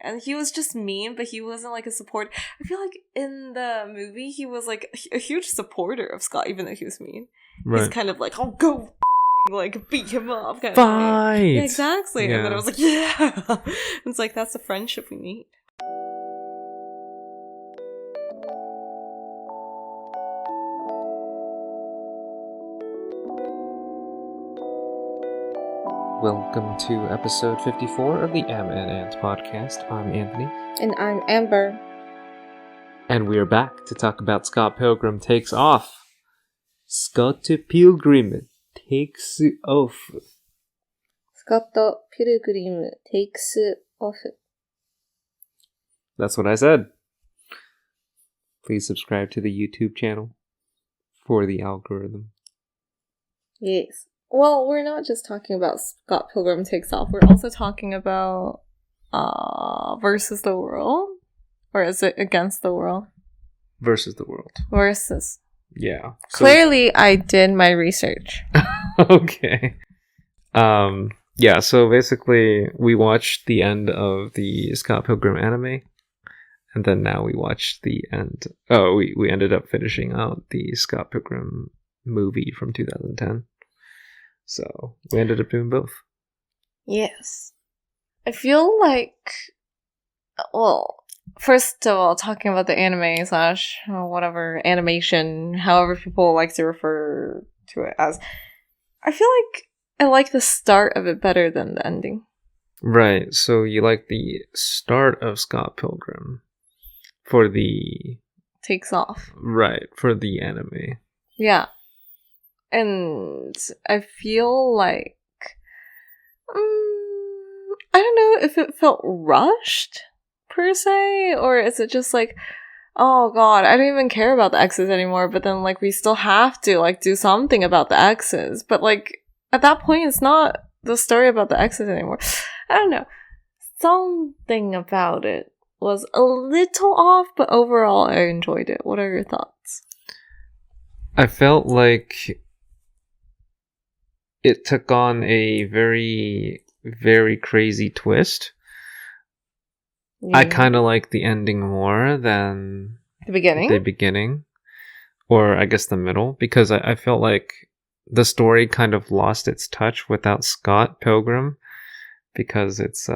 And he was just mean, but he wasn't like a support. I feel like in the movie, he was like a huge supporter of Scott, even though he was mean. Right. He's kind of like, I'll go like beat him up. Kind Fight! Of yeah, exactly. Yeah. And then I was like, yeah! It's like, that's the friendship we need. Welcome to episode 54 of the Amb Ant Podcast. I'm Anthony. And I'm Amber. And we are back to talk about Scott Pilgrim Takes Off. Scott Pilgrim Takes Off. Scott Pilgrim Takes Off. That's what I said. Please subscribe to the YouTube channel for the algorithm. Yes. Well, we're not just talking about Scott Pilgrim Takes Off. We're also talking about Versus the World. Or is it Against the World? Versus the World. Versus. Yeah. So clearly, I did my research. Okay. Yeah, so basically, we watched the end of the Scott Pilgrim anime. And then now we watched the end. Oh, we ended up finishing out the Scott Pilgrim movie from 2010. So, we ended up doing both. Yes. I feel like, well, first of all, talking about the anime / whatever, animation, however people like to refer to it as, I feel like I like the start of it better than the ending. Right, so you like the start of Scott Pilgrim for the... Takes Off. Right, for the anime. Yeah. And I feel like, I don't know if it felt rushed, per se, or is it just like, oh god, I don't even care about the exes anymore, but then, like, we still have to, like, do something about the exes. But, like, at that point, it's not the story about the exes anymore. I don't know. Something about it was a little off, but overall, I enjoyed it. What are your thoughts? I felt like it took on a very, very crazy twist. Yeah. I kind of like the ending more than the beginning. Or I guess the middle, because I felt like the story kind of lost its touch without Scott Pilgrim, because it's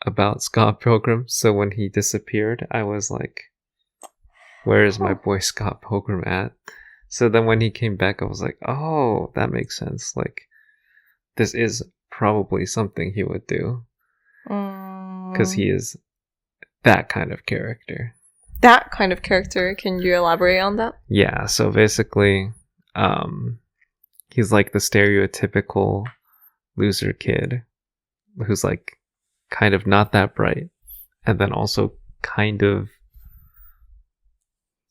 about Scott Pilgrim. So when he disappeared, I was like, where is my boy Scott Pilgrim at? So then when he came back, I was like, oh, that makes sense. Like, this is probably something he would do. Because he is that kind of character. That kind of character? Can you elaborate on that? Yeah, so basically, he's like the stereotypical loser kid who's like kind of not that bright. And then also kind of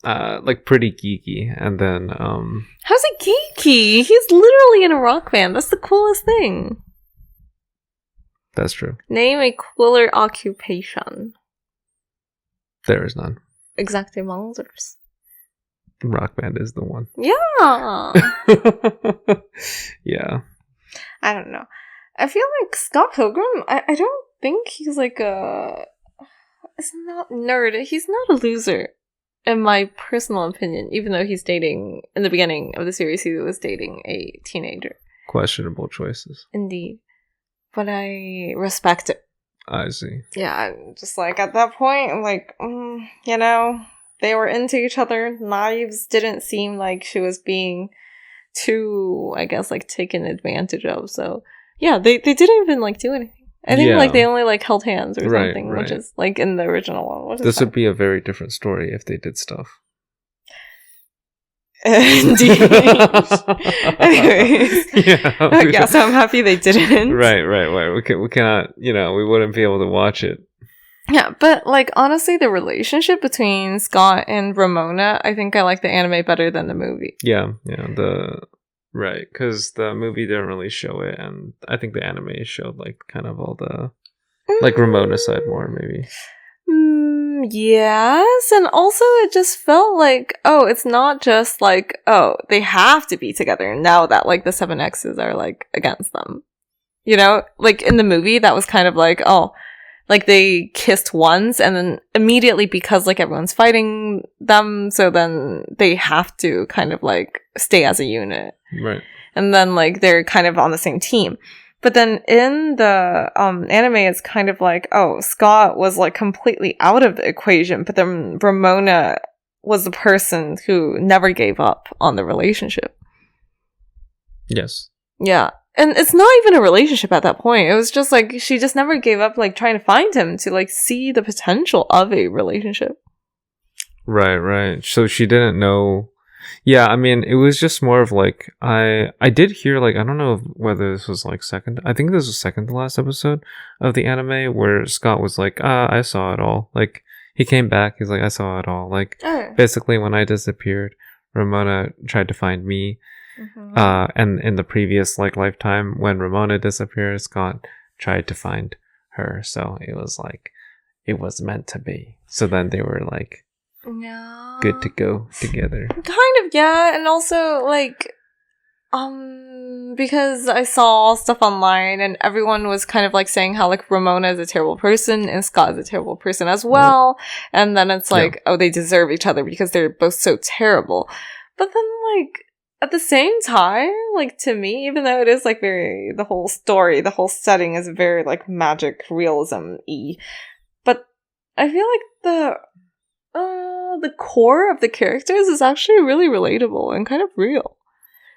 like pretty geeky, and then how's it geeky? He's literally in a rock band. That's the coolest thing. That's true. Name a cooler occupation. There is none. Exactement. Rock band is the one. Yeah. Yeah. I don't know. I feel like Scott Pilgrim, I don't think he's like it's not nerd. He's not a loser. In my personal opinion, even though he's dating, in the beginning of the series, he was dating a teenager. Questionable choices. Indeed. But I respect it. I see. Yeah, I'm just like, at that point, I'm like, you know, they were into each other. Knives didn't seem like she was being too, I guess, like, taken advantage of. So, yeah, they didn't even, like, do anything. I think, like, they only, like, held hands or something, right. Which is, like, in the original one. This would be a very different story if they did stuff. Indeed. Anyways. Yeah, so I'm happy they didn't. Right. We cannot, we wouldn't be able to watch it. Yeah, but, like, honestly, the relationship between Scott and Ramona, I think I like the anime better than the movie. Yeah, right, because the movie didn't really show it, and I think the anime showed, like, kind of all the, like, Ramona side more, maybe. Yes, and also it just felt like, oh, it's not just, like, oh, they have to be together now that, like, the 7 X's are, like, against them. You know? Like, in the movie, that was kind of like, oh, Like, they kissed once, and then immediately, because, like, everyone's fighting them, so then they have to kind of, like, stay as a unit. Right. And then, like, they're kind of on the same team. But then in the anime, it's kind of like, oh, Scott was, like, completely out of the equation, but then Ramona was the person who never gave up on the relationship. Yes. Yeah. And it's not even a relationship at that point. It was just like she just never gave up, like, trying to find him to, like, see the potential of a relationship. Right. So she didn't know. Yeah, I mean, it was just more of like I did hear, like, I don't know whether this was like second. I think this was second to last episode of the anime where Scott was like, I saw it all. Like, he came back. He's like, I saw it all. Like, basically, when I disappeared, Ramona tried to find me. Mm-hmm. And in the previous, like, lifetime, when Ramona disappeared, Scott tried to find her. So it was like, it was meant to be. So then they were like, yeah, good to go together. Kind of, yeah. And also, like, because I saw stuff online and everyone was kind of like saying how, like, Ramona is a terrible person and Scott is a terrible person as well. And then it's like, oh, they deserve each other because they're both so terrible. But then, like, at the same time, like, to me, even though it is, like, very, the whole story, the whole setting is very, like, magic realism-y. But I feel like the core of the characters is actually really relatable and kind of real.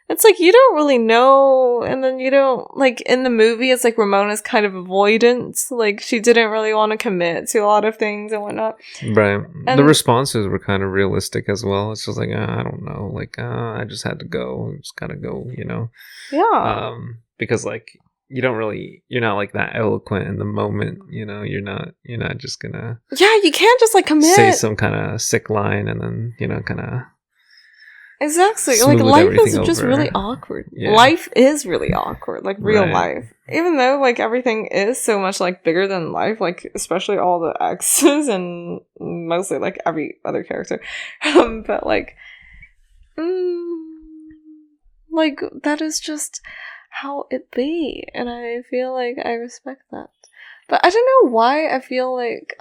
It's like, you don't really know, and then you don't, like, in the movie, it's like Ramona's kind of avoidant. Like, she didn't really want to commit to a lot of things and whatnot. Right. And the responses were kind of realistic as well. It's just like, I don't know. Like, I just had to go. I just gotta go, you know? Yeah. Because, like, you're not, like, that eloquent in the moment, you know? You're not just gonna... Yeah, you can't just, like, commit. Say some kind of sick line and then, you know, kind of... Exactly. Like, life is just really awkward. Yeah. Life is really awkward. Like, real life. Even though, like, everything is so much, like, bigger than life, like, especially all the exes and mostly, like, every other character. But, like, like, that is just how it be. And I feel like I respect that. But I don't know why I feel like...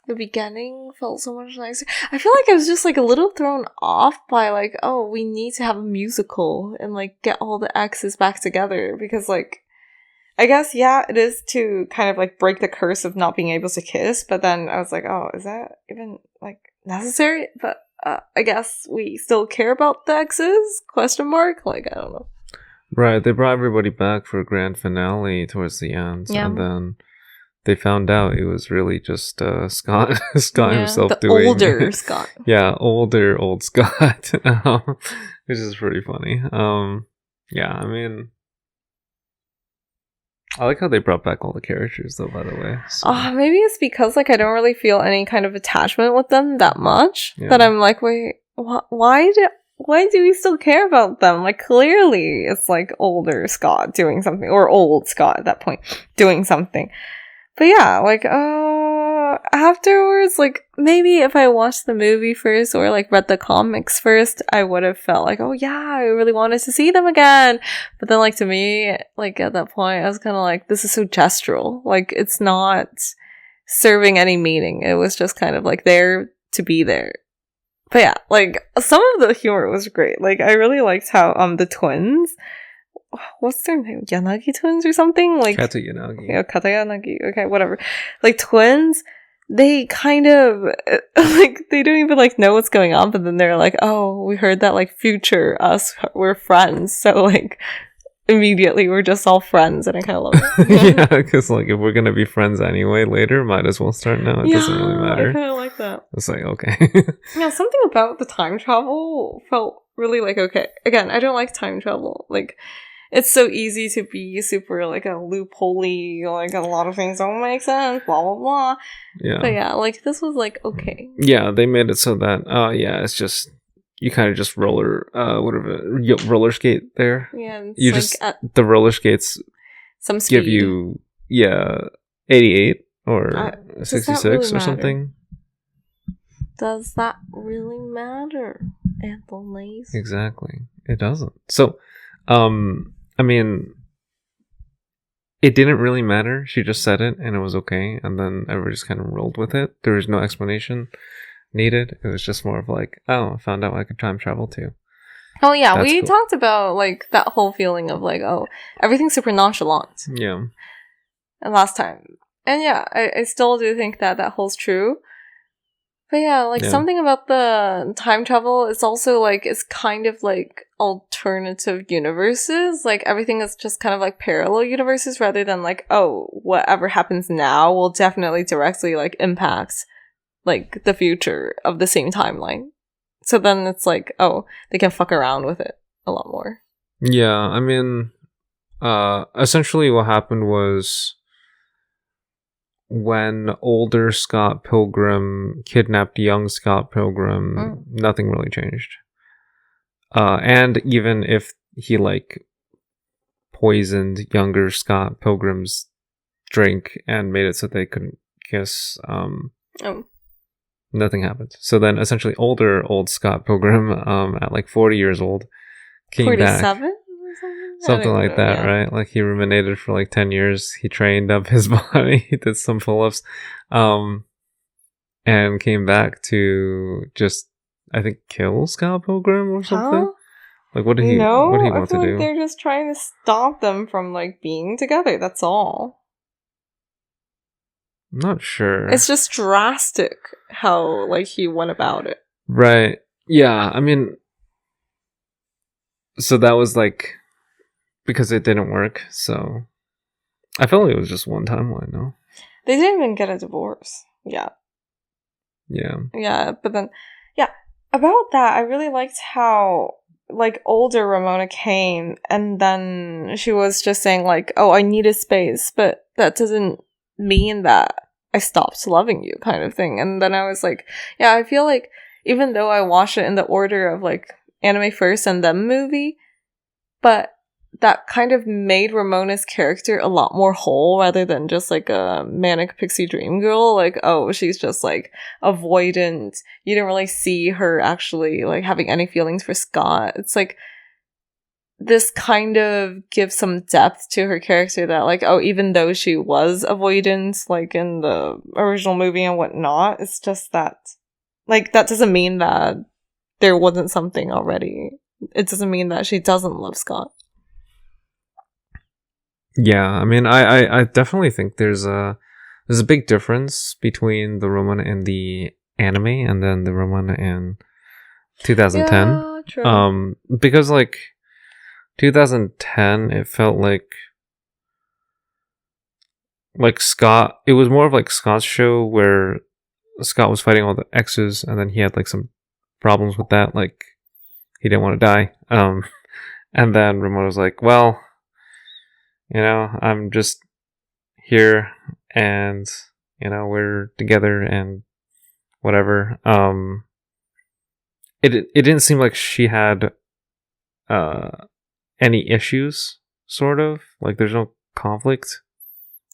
the beginning felt so much nicer. I feel like I was just, like, a little thrown off by, like, oh, we need to have a musical and, like, get all the exes back together. Because, like, I guess, yeah, it is to kind of, like, break the curse of not being able to kiss. But then I was like, oh, is that even, like, necessary? But I guess we still care about the exes? Question mark? Like, I don't know. Right, they brought everybody back for a grand finale towards the end. Yeah. And then... they found out it was really just Scott himself doing older Scott. Yeah, old Scott, which is pretty funny. Yeah, I mean, I like how they brought back all the characters, though. By the way, so. Maybe it's because, like, I don't really feel any kind of attachment with them that much that I'm like, wait, why do we still care about them? Like, clearly, it's like older Scott doing something, or old Scott at that point doing something. But yeah, like, afterwards, like, maybe if I watched the movie first or, like, read the comics first, I would have felt like, oh yeah, I really wanted to see them again. But then, like, to me, like, at that point, I was kind of like, this is so gestural. Like, it's not serving any meaning. It was just kind of, like, there to be there. But yeah, like, some of the humor was great. Like, I really liked how, the twins... what's their name? Yanagi twins or something? Like, Kata Yanagi. Yeah, Kata Yanagi. Okay, whatever. Like, twins, they kind of, like, they don't even, like, know what's going on, but then they're like, oh, we heard that, like, future us, we're friends. So, like, immediately we're just all friends, and I kind of love it. Yeah, because, like, if we're going to be friends anyway later, might as well start now. It doesn't really matter. I kind of like that. It's like, okay. Yeah, something about the time travel felt really, like, okay. Again, I don't like time travel. Like, it's so easy to be super, like, a loophole-y, like, a lot of things don't make sense, blah, blah, blah. Yeah. But yeah, like, this was, like, okay. Yeah, they made it so that, yeah, it's just, you kind of just roller skate there. Yeah. You like just, the roller skates some speed. Give you, 88 or 66 really or something. Does that really matter, Anthony? Exactly. It doesn't. So, I mean, it didn't really matter. She just said it and it was okay. And then everybody just kind of rolled with it. There was no explanation needed. It was just more of like, oh, I found out I could time travel too. Oh yeah, That's we cool. talked about like that whole feeling of like, oh, everything's super nonchalant. Yeah. And last time. And yeah, I still do think that holds true. But yeah, like something about the time travel is also like, it's kind of like alternative universes. Like everything is just kind of like parallel universes rather than like, oh, whatever happens now will definitely directly like impact like the future of the same timeline. So then it's like, oh, they can fuck around with it a lot more. Yeah, I mean, essentially what happened was when older Scott Pilgrim kidnapped young Scott Pilgrim, nothing really changed. And even if he like poisoned younger Scott Pilgrim's drink and made it so they couldn't kiss, nothing happened. So then essentially old Scott Pilgrim, at like 40 years old, came 47? back. Something like that, right? Like he ruminated for like 10 years. He trained up his body. He did some pull-ups. And came back to just, I think, kill Scott Pilgrim or something. Huh? Like what did he want to do? They're just trying to stop them from like being together. That's all. I'm not sure. It's just drastic how like he went about it. Right. Yeah, I mean, so that was like, because it didn't work, so I felt like it was just one timeline, no? They didn't even get a divorce. Yeah. Yeah. Yeah, but then, yeah, about that, I really liked how, like, older Ramona came, and then she was just saying, like, oh, I need a space, but that doesn't mean that I stopped loving you, kind of thing. And then I was like, yeah, I feel like, even though I watched it in the order of, like, anime first and then movie, but that kind of made Ramona's character a lot more whole rather than just like a manic pixie dream girl. Like, oh, she's just like avoidant. You didn't really see her actually like having any feelings for Scott. It's like this kind of gives some depth to her character that like, oh, even though she was avoidant like in the original movie and whatnot, it's just that like that doesn't mean that there wasn't something already. It doesn't mean that she doesn't love Scott. Yeah, I mean, I definitely think there's a big difference between the Ramona in the anime and then the Ramona in 2010. Yeah, true. Because like 2010, it felt like Scott. It was more of like Scott's show where Scott was fighting all the exes, and then he had like some problems with that, like he didn't want to die. And then Ramona was like, well, you know, I'm just here and, you know, we're together and whatever. It didn't seem like she had any issues, sort of. Like there's no conflict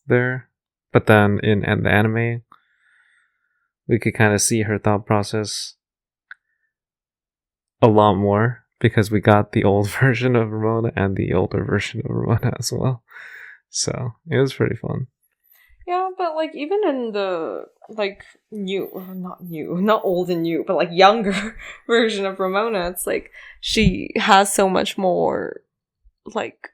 there. But then in the anime, we could kind of see her thought process a lot more, because we got the old version of Ramona and the older version of Ramona as well. So it was pretty fun. Yeah, but like even in the like not old and new, but like younger version of Ramona, it's like she has so much more like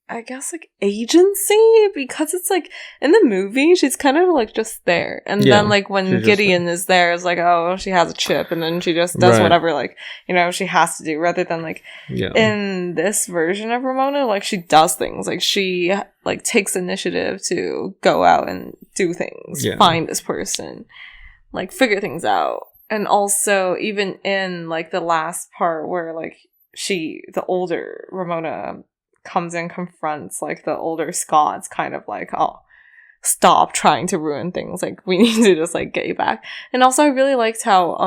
I guess like agency, because it's like in the movie she's kind of like just there, and then like when Gideon is there, it's like, oh, she has a chip and then she just does whatever like, you know, she has to do, rather than like in this version of Ramona, like she does things, like she like takes initiative to go out and do things, find this person, like figure things out. And also even in like the last part where like the older Ramona comes and confronts like the older Scott's kind of like, oh, stop trying to ruin things, like we need to just like get you back. And also I really liked how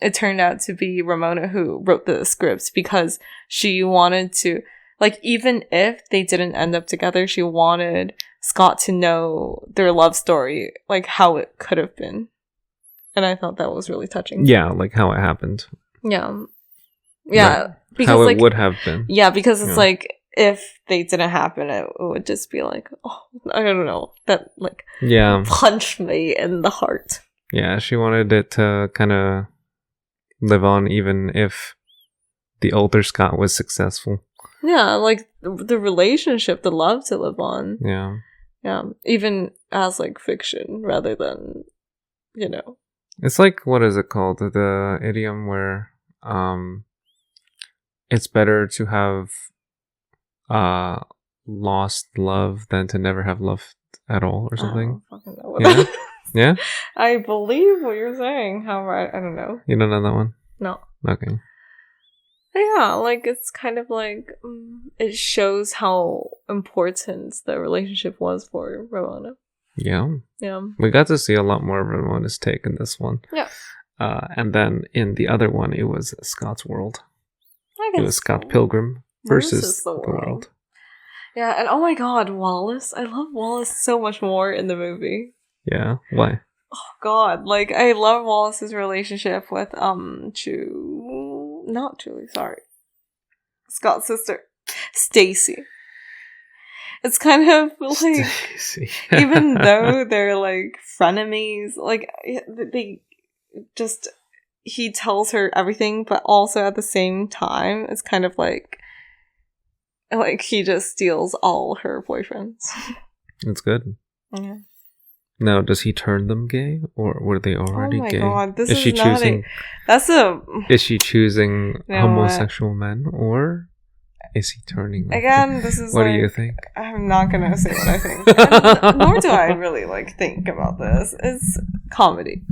it turned out to be Ramona who wrote the script, because she wanted to, like, even if they didn't end up together, she wanted Scott to know their love story, like how it could have been. And I thought that was really touching. Yeah, like how it happened. Yeah. Right. Because how it like, would have been. Yeah, because it's like if they didn't happen, it would just be like, oh, I don't know, that like punched me in the heart. Yeah, she wanted it to kind of live on even if the older Scott was successful. Yeah, like the relationship, the love to live on. Yeah. Yeah, even as like fiction rather than, you know. It's like, what is it called? The idiom where it's better to have lost love than to never have loved at all or something. I don't fucking know what that is. Yeah? I believe what you're saying. However, I don't know. You don't know that one? No. Okay. Yeah, like it's kind of like it shows how important the relationship was for Ramona. Yeah. Yeah. We got to see a lot more of Ramona's take in this one. Yeah. And then in the other one, it was Scott's world. I guess it was Scott Pilgrim versus the world. Yeah, and oh my god, Wallace. I love Wallace so much more in the movie. Yeah, why? Oh god, like I love Wallace's relationship with Scott's sister, Stacy. It's kind of like even though they're like frenemies, like they just he tells her everything, but also at the same time, it's kind of like he just steals all her boyfriends. That's good. Yeah. Now, does he turn them gay, or were they already gay? Oh my god, is she choosing? Is she choosing homosexual men, or is he turning them again? This is what do you think? I'm not gonna say what I think, nor do I really think about this. It's comedy.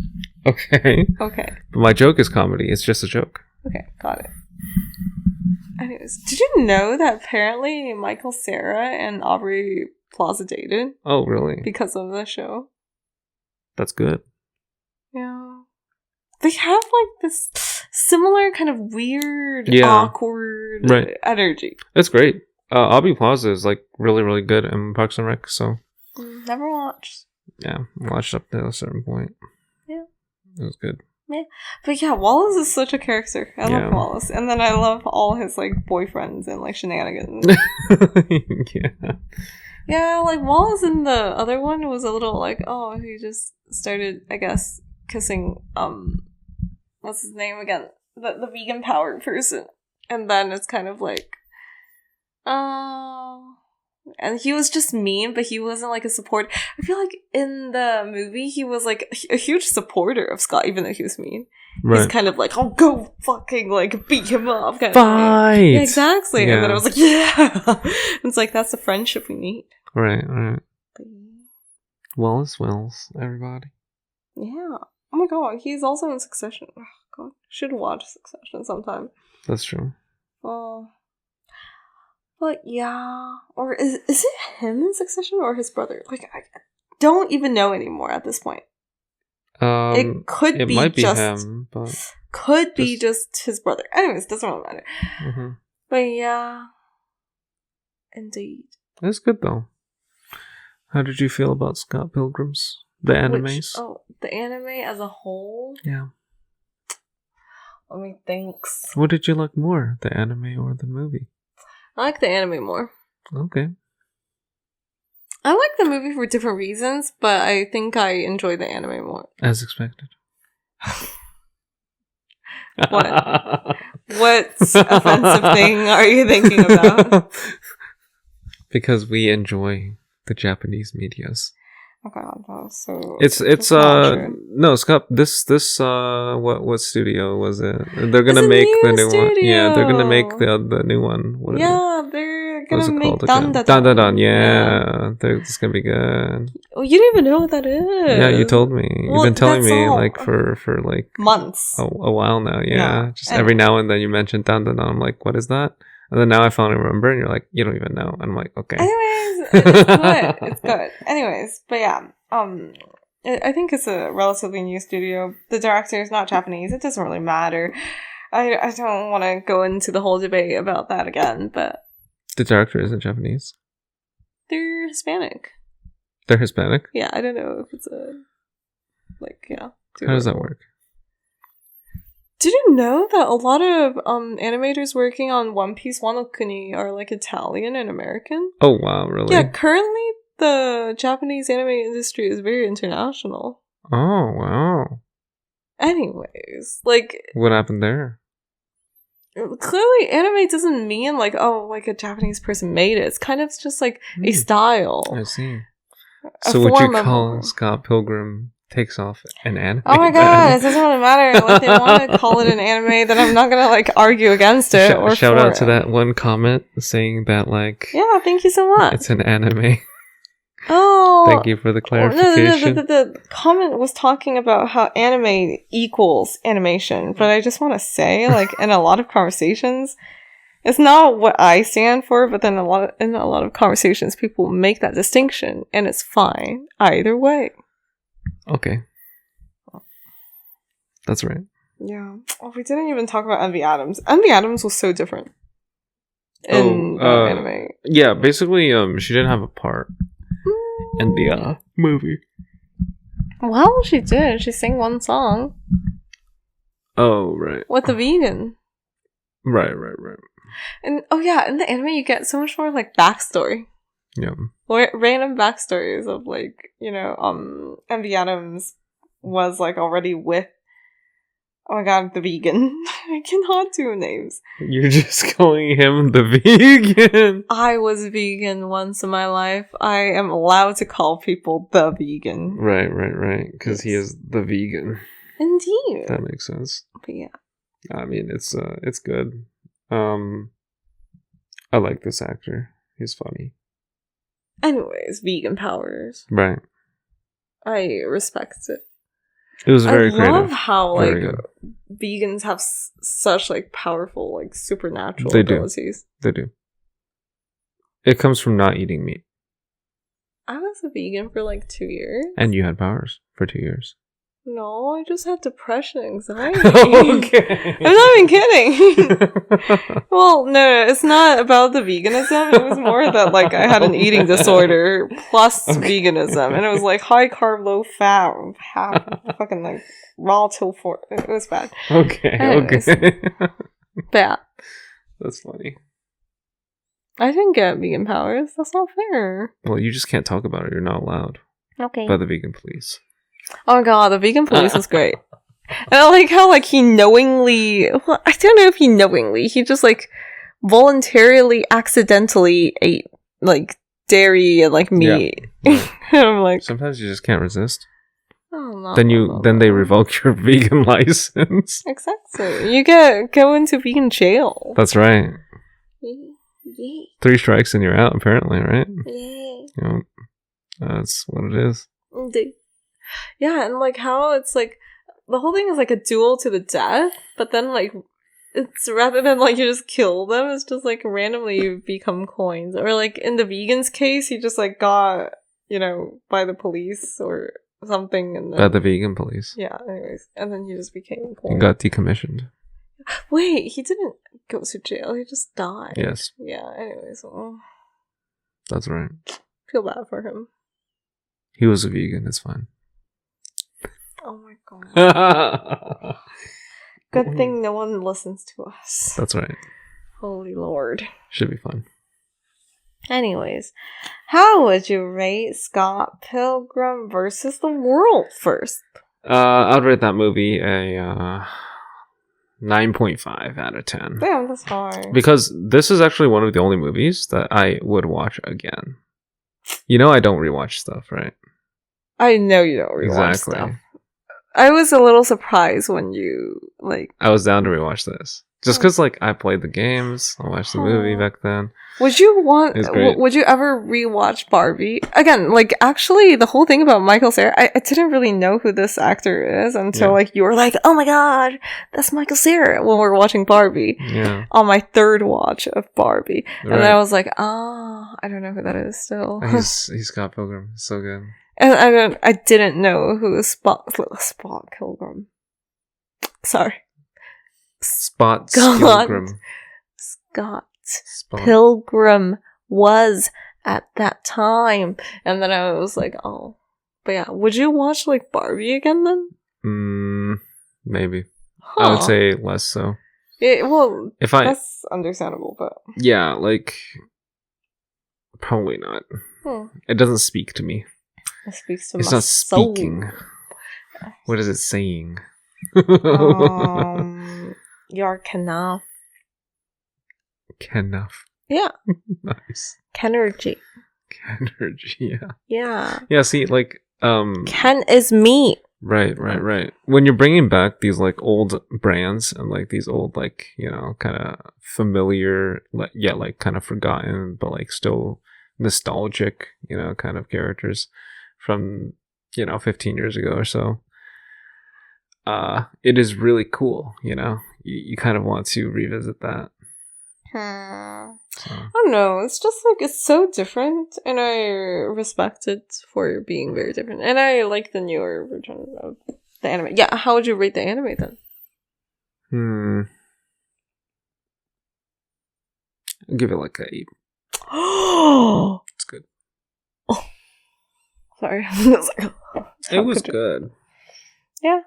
Okay. Okay. But my joke is comedy. It's just a joke. Okay, got it. Anyways, did you know that apparently Michael Cera and Aubrey Plaza dated? Oh, really? Because of the show. That's good. Yeah. They have this similar kind of weird, awkward energy. It's great. Aubrey Plaza is really, really good in Parks and Rec, so. Never watched. Yeah, watched up to a certain point. Yeah. It was good. Yeah. But yeah, Wallace is such a character. I love Wallace. And then I love all his boyfriends and shenanigans. Yeah. Yeah, Wallace in the other one was a little he just started, I guess, kissing, what's his name again? The vegan power person. And then it's kind of and he was just mean, but he wasn't a support. I feel like in the movie, he was a huge supporter of Scott, even though he was mean. Right. He's kind of oh, go fucking beat him up. Kind Fight! Of yeah, exactly. Yeah. And then I was yeah! It's that's the friendship we need. Right. Wallace Wells, everybody. Yeah. Oh my god, he's also in Succession. Oh god, should watch Succession sometime. That's true. Oh. But yeah, or is it him in Succession or his brother? I don't even know anymore at this point. It could be might be just him, but could be just his brother. Anyways, doesn't really matter. Mm-hmm. But yeah, indeed. That's good though. How did you feel about Scott Pilgrim's the animes? The anime as a whole. Yeah. Let me think. What did you like more, the anime or the movie? I like the anime more. Okay. I like the movie for different reasons, but I think I enjoy the anime more. As expected. What? What offensive thing are you thinking about? Because we enjoy the Japanese medias. Okay, so it's no, Scott, this what studio was it? They're gonna make the new one. Yeah, they're gonna make the new one. They're gonna make Dan. Yeah, it's gonna be good. Oh, you don't even know what that is. Yeah, you told me. You've been telling me for months. A while now. Yeah, just every now and then you mention Dan. I'm like, what is that? And then now I finally remember, and you're like, you don't even know. And I'm like, okay. Anyways, it's good. It's good. Anyways, but yeah, I think it's a relatively new studio. The director is not Japanese. It doesn't really matter. I don't want to go into the whole debate about that again, but... The director isn't Japanese? They're Hispanic. They're Hispanic? Yeah, I don't know if it's a... How does that work? Did you know that a lot of animators working on One Piece Wano Kuni are like Italian and American? Oh wow, really? Yeah, currently the Japanese anime industry is very international. Oh wow. Anyways, like, What happened there? clearly anime doesn't mean like, oh, like a Japanese person made it. It's kind of just like a style. I see. A So would you form of- call Scott Pilgrim Takes Off an anime? Oh my god, it doesn't really matter. Like, they want to call it an anime, then I'm not gonna like argue against it or Shout for out to it. that one comment saying that like Yeah, thank you so much. it's an anime. Oh, Thank you for the No, clarification. the comment was talking about how anime equals animation, but I just want to say, like, in a lot of conversations, it's not what I stand for, but then in a lot of conversations, people make that distinction, and it's fine either way. Okay. That's right. Yeah. Oh, we didn't even talk about Envy Adams. Envy Adams was so different in anime. Yeah, basically, she didn't have a part in the movie. Well, she did. She sang one song Oh, right. with the vegan. Right. And oh yeah, in the anime you get so much more like backstory. Yeah. Random backstories of like, Envy Adams was like already with, oh my god, the vegan. I cannot do names. You're just calling him the vegan. I was vegan once in my life. I am allowed to call people the vegan. Right. Because he is the vegan. Indeed. That makes sense. But yeah. I mean, it's good. I like this actor. He's funny. Anyways, vegan powers. Right. I respect it. It was very I creative. love how Very like good. vegans have such like powerful like supernatural They do. abilities. They do. It comes from not eating meat. I was a vegan for like 2 years. And you had powers for 2 years. No, I just had depression, anxiety. Okay. I'm not even kidding. Well, no, it's not about the veganism. It was more that like I had an eating disorder plus veganism, and it was like high carb, low fat, fucking like raw till 4. It was bad. Okay. Anyways. Okay. But yeah, That's funny. I didn't get vegan powers. That's not fair. Well, you just can't talk about it. You're not allowed Okay. by the vegan police. Oh my god, the vegan police was great. And I like how like he knowingly, well, I don't know if he just like voluntarily accidentally ate like dairy and like meat. Yeah. And I'm like, Sometimes you just can't resist. oh no. Then they revoke your vegan license. Exactly. You go into vegan jail. That's right. Yeah. 3 strikes and you're out, apparently, right? Yeah. Yeah. That's what it is. Indeed. Yeah, and like how it's like the whole thing is like a duel to the death, but then like it's rather than like you just kill them, it's just like randomly you become coins. Or like in the vegan's case, he just like got, by the police or something, and then By the vegan police. yeah, anyways. And then he just became You coins. got decommissioned. Wait, he didn't go to jail, he just died. Yes, Yeah, anyways, that's right. feel bad for him. He was a vegan, it's fine. Oh my god. That's Good thing no one listens to us. right. Holy Lord. Should be fun. Anyways, how would you rate Scott Pilgrim versus the World first? I'd rate that movie a 9.5 out of 10. Damn, that's hard. Because this is actually one of the only movies that I would watch again. I don't rewatch stuff, right? I know you don't rewatch stuff. I was a little surprised when you, I was down to rewatch this. Just because, I played the games, I watched the movie back then. Would you great. would you ever rewatch Barbie? Again, actually, the whole thing about Michael Cera, I didn't really know who this actor is until, you were like, oh my god, that's Michael Cera when we were watching Barbie. Yeah. On my third watch of Barbie. Right. And then I was like, I don't know who that is still. He's Scott Pilgrim. He's so good. And I didn't know who was Spot Pilgrim. Sorry. Scott God. Pilgrim. Scott Spot. Pilgrim was at that time. And then I was like, oh. But yeah, would you watch Barbie again then? Maybe. I would say less so. Well, If I, that's understandable, but yeah, like probably not. It doesn't speak to me. it speaks to It's my not soul. speaking. What is it saying? Your canal. Enough. Yeah. Nice. Kenergy. Energy, yeah. Yeah. Yeah, see, like, Ken is me. Right. When you're bringing back these, like, old brands and, like, these old, like, you know, kind of familiar, like, kind of forgotten, but, like, still nostalgic, you know, kind of characters from, 15 years ago or so, it is really cool, You kind of want to revisit that. So. I don't know. It's just like it's so different, and I respect it for being very different. And I like the newer version of the anime. Yeah, how would you rate the anime then? I'll give it like a 8. It's good. Oh, sorry. It was good. Yeah.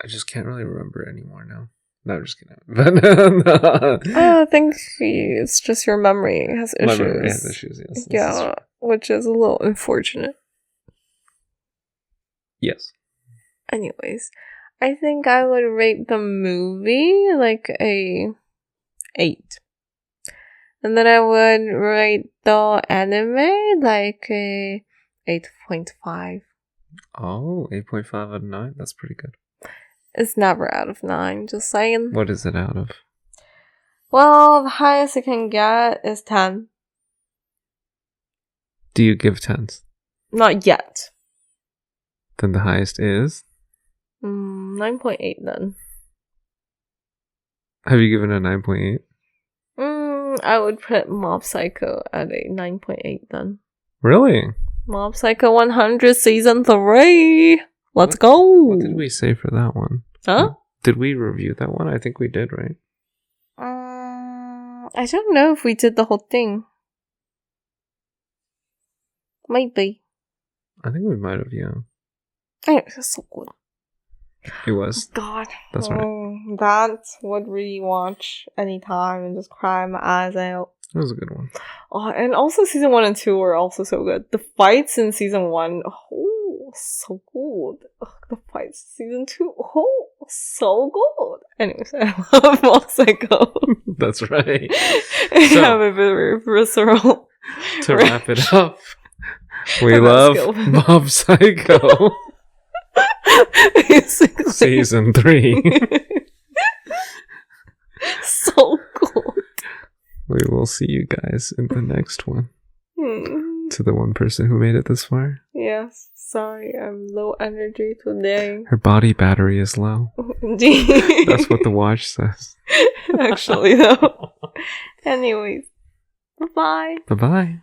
I just can't really remember anymore now. No, I'm just kidding. But I think it's just your memory has issues. My memory has issues, yes. Yeah, which is a little unfortunate. Yes. Anyways, I think I would rate the movie like a 8. And then I would rate the anime like a 8.5. Oh, 8.5 out of 9? That's pretty good. It's never out of 9, just saying. What is it out of? Well, the highest it can get is 10. Do you give 10s? Not yet. Then the highest is? 9.8 then. Have you given a 9.8? I would put Mob Psycho at a 9.8 then. Really? Mob Psycho 100 Season 3! Let's go! What did we say for that one? Huh? Did we review that one? I think we did, right? I don't know if we did the whole thing. Maybe. I think we might have, yeah. It was so good. It was. God. That's right. That would rewatch anytime and just cry my eyes out. It was a good one. Oh, and also season 1 and 2 were also so good. The fights in season 1, so good. The fights in season 2, so good. Anyways, I love Mob Psycho. That's right. So, have a very visceral. To wrap it up, we love Mob Psycho. Season 3. So good. We will see you guys in the next one. To the one person who made it this far. Yes, sorry, I'm low energy today. Her body battery is low. Indeed. That's what the watch says. Actually, though. Anyways, bye-bye. Bye-bye.